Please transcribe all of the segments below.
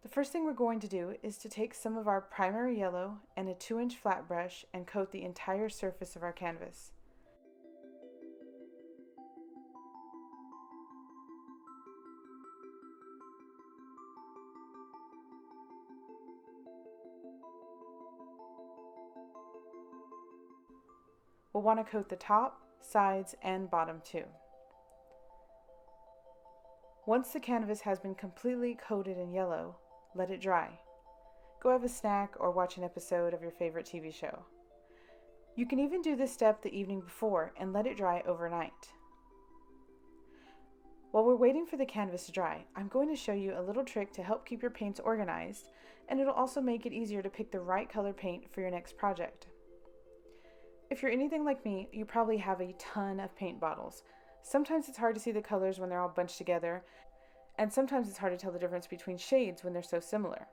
The first thing we're going to do is to take some of our primary yellow and a 2-inch flat brush and coat the entire surface of our canvas. We'll want to coat the top, sides, and bottom too. Once the canvas has been completely coated in yellow, let it dry. Go have a snack or watch an episode of your favorite TV show. You can even do this step the evening before and let it dry overnight. While we're waiting for the canvas to dry, I'm going to show you a little trick to help keep your paints organized, and it'll also make it easier to pick the right color paint for your next project. If you're anything like me, you probably have a ton of paint bottles. Sometimes it's hard to see the colors when they're all bunched together, and sometimes it's hard to tell the difference between shades when they're so similar.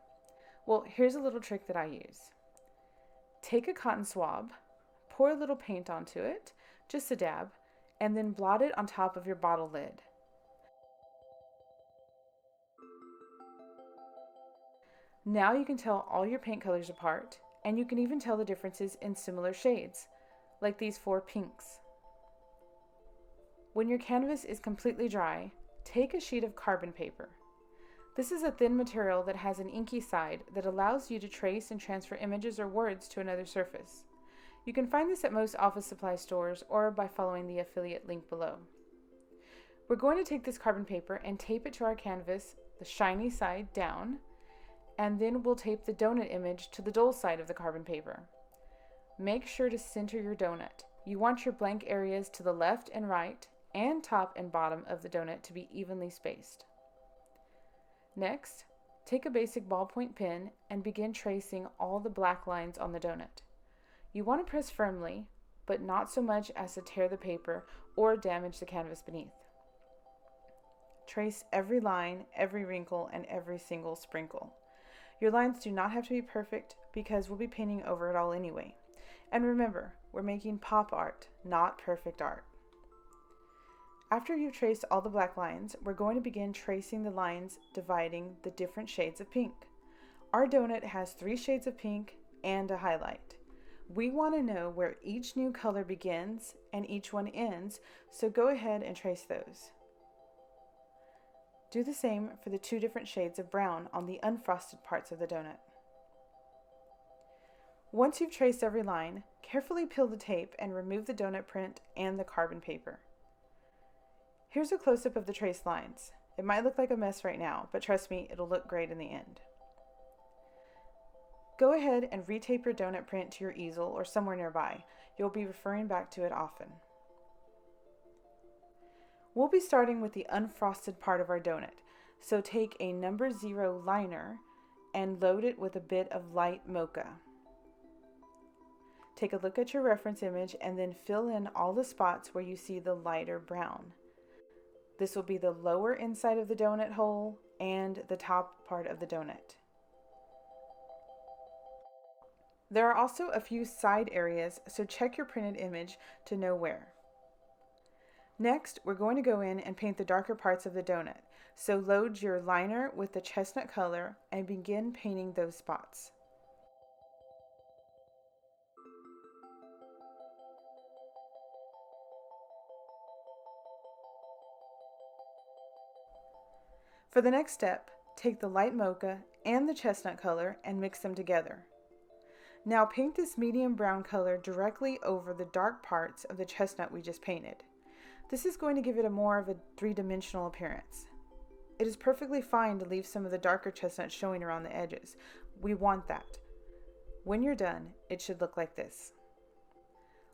Well, here's a little trick that I use. Take a cotton swab, pour a little paint onto it, just a dab, and then blot it on top of your bottle lid. Now you can tell all your paint colors apart, and you can even tell the differences in similar shades, like these 4 pinks. When your canvas is completely dry, take a sheet of carbon paper. This is a thin material that has an inky side that allows you to trace and transfer images or words to another surface. You can find this at most office supply stores or by following the affiliate link below. We're going to take this carbon paper and tape it to our canvas, the shiny side down, and then we'll tape the donut image to the dull side of the carbon paper. Make sure to center your donut. You want your blank areas to the left and right and top and bottom of the donut to be evenly spaced. Next, take a basic ballpoint pen and begin tracing all the black lines on the donut. You want to press firmly, but not so much as to tear the paper or damage the canvas beneath. Trace every line, every wrinkle, and every single sprinkle. Your lines do not have to be perfect because we'll be painting over it all anyway. And remember, we're making pop art, not perfect art. After you've traced all the black lines, we're going to begin tracing the lines dividing the different shades of pink. Our donut has 3 shades of pink and a highlight. We want to know where each new color begins and each one ends, so go ahead and trace those. Do the same for the 2 different shades of brown on the unfrosted parts of the donut. Once you've traced every line, carefully peel the tape and remove the donut print and the carbon paper. Here's a close-up of the traced lines. It might look like a mess right now, but trust me, it'll look great in the end. Go ahead and retape your donut print to your easel or somewhere nearby. You'll be referring back to it often. We'll be starting with the unfrosted part of our donut, so take a number 0 liner and load it with a bit of light mocha. Take a look at your reference image and then fill in all the spots where you see the lighter brown. This will be the lower inside of the donut hole and the top part of the donut. There are also a few side areas, so check your printed image to know where. Next, we're going to go in and paint the darker parts of the donut, so load your liner with the chestnut color and begin painting those spots. For the next step, take the light mocha and the chestnut color and mix them together. Now paint this medium brown color directly over the dark parts of the chestnut we just painted. This is going to give it more of a 3-dimensional appearance. It is perfectly fine to leave some of the darker chestnut showing around the edges. We want that. When you're done, it should look like this.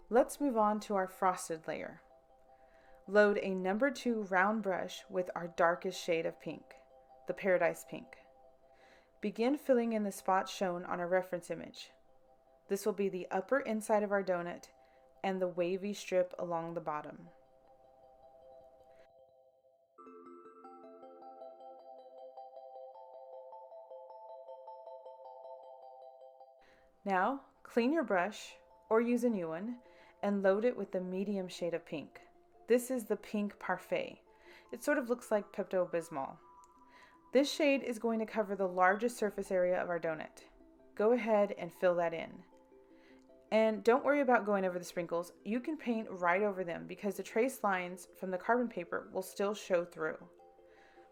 Let's move on to our frosted layer. Load a number 2 round brush with our darkest shade of pink, the Paradise Pink. Begin filling in the spots shown on our reference image. This will be the upper inside of our donut and the wavy strip along the bottom. Now, clean your brush or use a new one and load it with the medium shade of pink. This is the Pink Parfait. It sort of looks like Pepto-Bismol. This shade is going to cover the largest surface area of our donut. Go ahead and fill that in. And don't worry about going over the sprinkles. You can paint right over them because the trace lines from the carbon paper will still show through.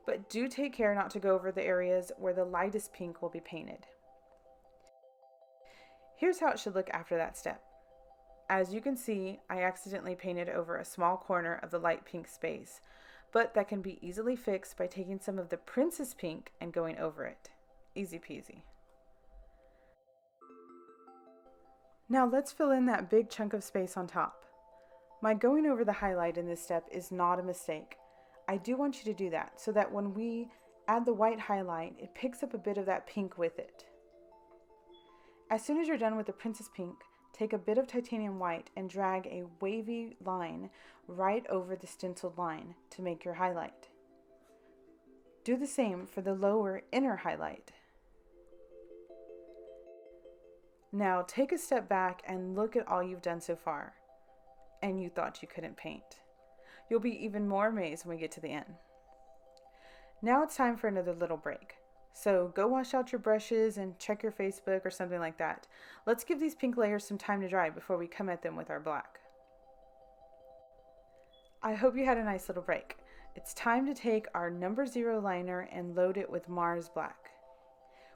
But do take care not to go over the areas where the lightest pink will be painted. Here's how it should look after that step. As you can see, I accidentally painted over a small corner of the light pink space, but that can be easily fixed by taking some of the princess pink and going over it. Easy peasy. Now let's fill in that big chunk of space on top. My going over the highlight in this step is not a mistake. I do want you to do that so that when we add the white highlight, it picks up a bit of that pink with it. As soon as you're done with the princess pink, take a bit of titanium white and drag a wavy line right over the stenciled line to make your highlight. Do the same for the lower inner highlight. Now take a step back and look at all you've done so far. And you thought you couldn't paint. You'll be even more amazed when we get to the end. Now it's time for another little break. So go wash out your brushes and check your Facebook or something like that. Let's give these pink layers some time to dry before we come at them with our black. I hope you had a nice little break. It's time to take our number 0 liner and load it with Mars Black.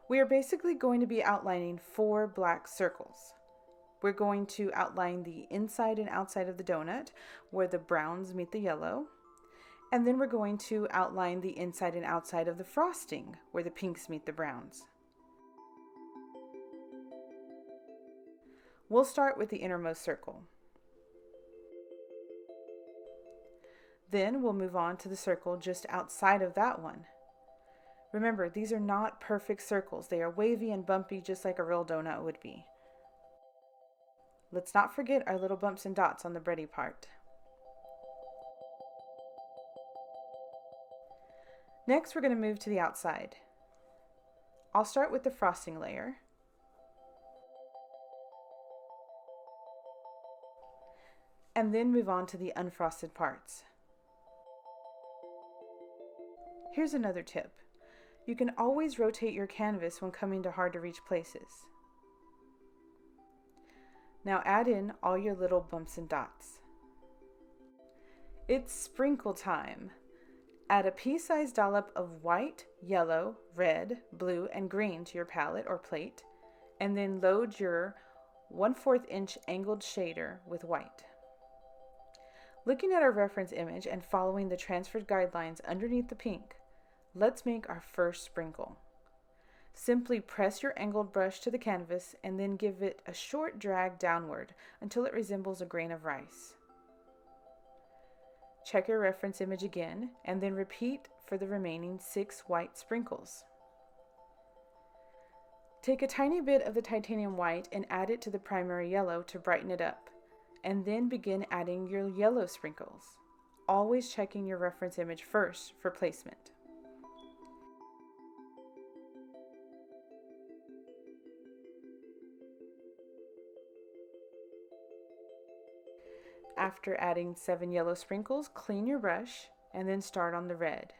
We are basically going to be outlining 4 black circles. We're going to outline the inside and outside of the donut where the browns meet the yellow. And then we're going to outline the inside and outside of the frosting where the pinks meet the browns. We'll start with the innermost circle. Then we'll move on to the circle just outside of that one. Remember, these are not perfect circles. They are wavy and bumpy just like a real donut would be. Let's not forget our little bumps and dots on the bready part. Next, we're going to move to the outside. I'll start with the frosting layer. And then move on to the unfrosted parts. Here's another tip. You can always rotate your canvas when coming to hard to reach places. Now add in all your little bumps and dots. It's sprinkle time. Add a pea-sized dollop of white, yellow, red, blue, and green to your palette or plate, and then load your 1/4 inch angled shader with white. Looking at our reference image and following the transferred guidelines underneath the pink, let's make our first sprinkle. Simply press your angled brush to the canvas and then give it a short drag downward until it resembles a grain of rice. Check your reference image again and then repeat for the remaining 6 white sprinkles. Take a tiny bit of the titanium white and add it to the primary yellow to brighten it up, and then begin adding your yellow sprinkles, always checking your reference image first for placement. After adding 7 yellow sprinkles, clean your brush and then start on the red.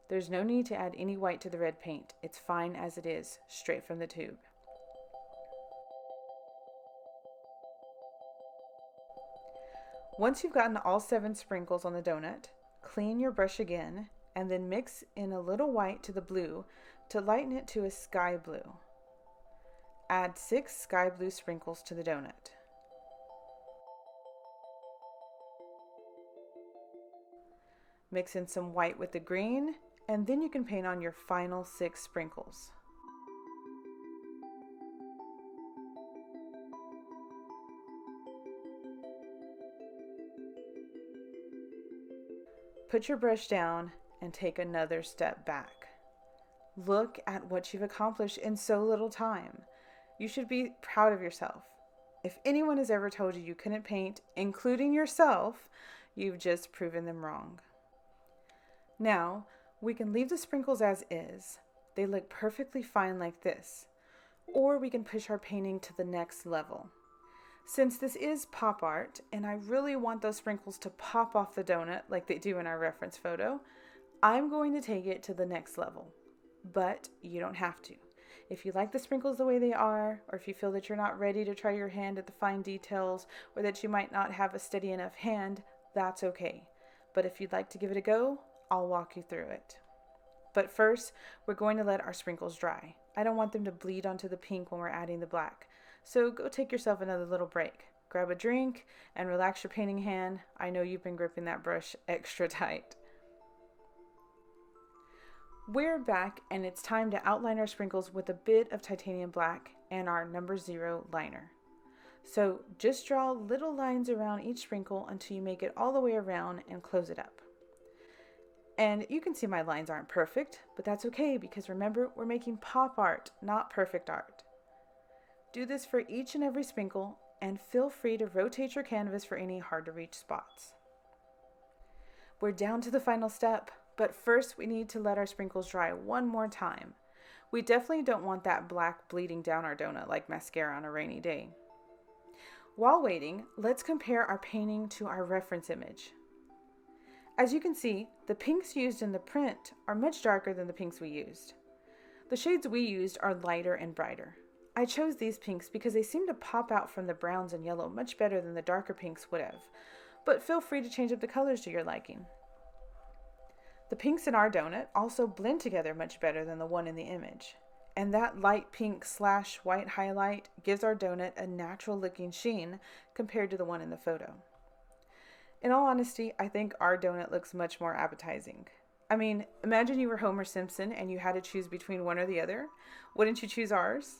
There's no need to add any white to the red paint. It's fine as it is, straight from the tube. Once you've gotten all 7 sprinkles on the donut, clean your brush again and then mix in a little white to the blue to lighten it to a sky blue. Add 6 sky blue sprinkles to the donut. Mix in some white with the green, and then you can paint on your final 6 sprinkles. Put your brush down and take another step back. Look at what you've accomplished in so little time. You should be proud of yourself. If anyone has ever told you you couldn't paint, including yourself, you've just proven them wrong. Now, we can leave the sprinkles as is. They look perfectly fine like this. Or we can push our painting to the next level. Since this is pop art, and I really want those sprinkles to pop off the donut like they do in our reference photo, I'm going to take it to the next level, but you don't have to. If you like the sprinkles the way they are, or if you feel that you're not ready to try your hand at the fine details, or that you might not have a steady enough hand, that's okay. But if you'd like to give it a go, I'll walk you through it. But first, we're going to let our sprinkles dry. I don't want them to bleed onto the pink when we're adding the black. So go take yourself another little break. Grab a drink and relax your painting hand. I know you've been gripping that brush extra tight. We're back and it's time to outline our sprinkles with a bit of titanium black and our number 0 liner. So just draw little lines around each sprinkle until you make it all the way around and close it up. And you can see my lines aren't perfect, but that's okay because remember, we're making pop art, not perfect art. Do this for each and every sprinkle and feel free to rotate your canvas for any hard to reach spots. We're down to the final step. But first, we need to let our sprinkles dry one more time. We definitely don't want that black bleeding down our donut like mascara on a rainy day. While waiting, let's compare our painting to our reference image. As you can see, the pinks used in the print are much darker than the pinks we used. The shades we used are lighter and brighter. I chose these pinks because they seem to pop out from the browns and yellow much better than the darker pinks would have, but feel free to change up the colors to your liking. The pinks in our donut also blend together much better than the one in the image. And that light pink / white highlight gives our donut a natural looking sheen compared to the one in the photo. In all honesty, I think our donut looks much more appetizing. I mean, imagine you were Homer Simpson and you had to choose between one or the other. Wouldn't you choose ours?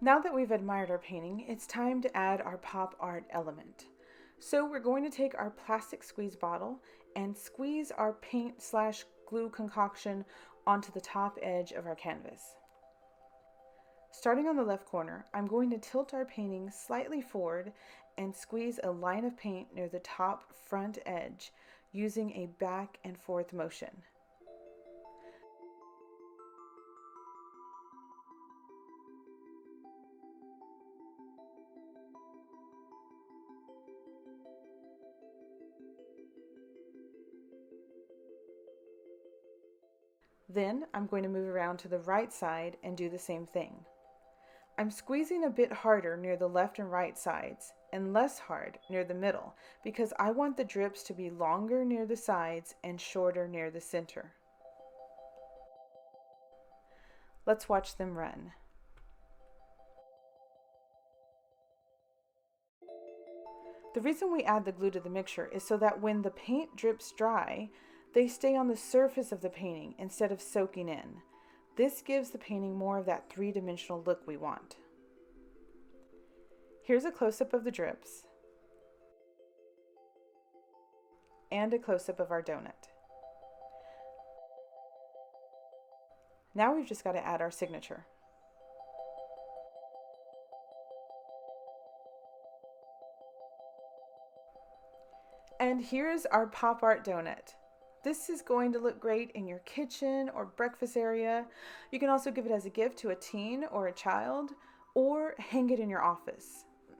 Now that we've admired our painting, it's time to add our pop art element. So we're going to take our plastic squeeze bottle and squeeze our paint / glue concoction onto the top edge of our canvas. Starting on the left corner, I'm going to tilt our painting slightly forward and squeeze a line of paint near the top front edge using a back and forth motion. Then I'm going to move around to the right side and do the same thing. I'm squeezing a bit harder near the left and right sides and less hard near the middle because I want the drips to be longer near the sides and shorter near the center. Let's watch them run. The reason we add the glue to the mixture is so that when the paint drips dry, they stay on the surface of the painting instead of soaking in. This gives the painting more of that three-dimensional look we want. Here's a close-up of the drips and a close-up of our donut. Now we've just got to add our signature. And here's our pop art donut. This is going to look great in your kitchen or breakfast area. You can also give it as a gift to a teen or a child, or hang it in your office.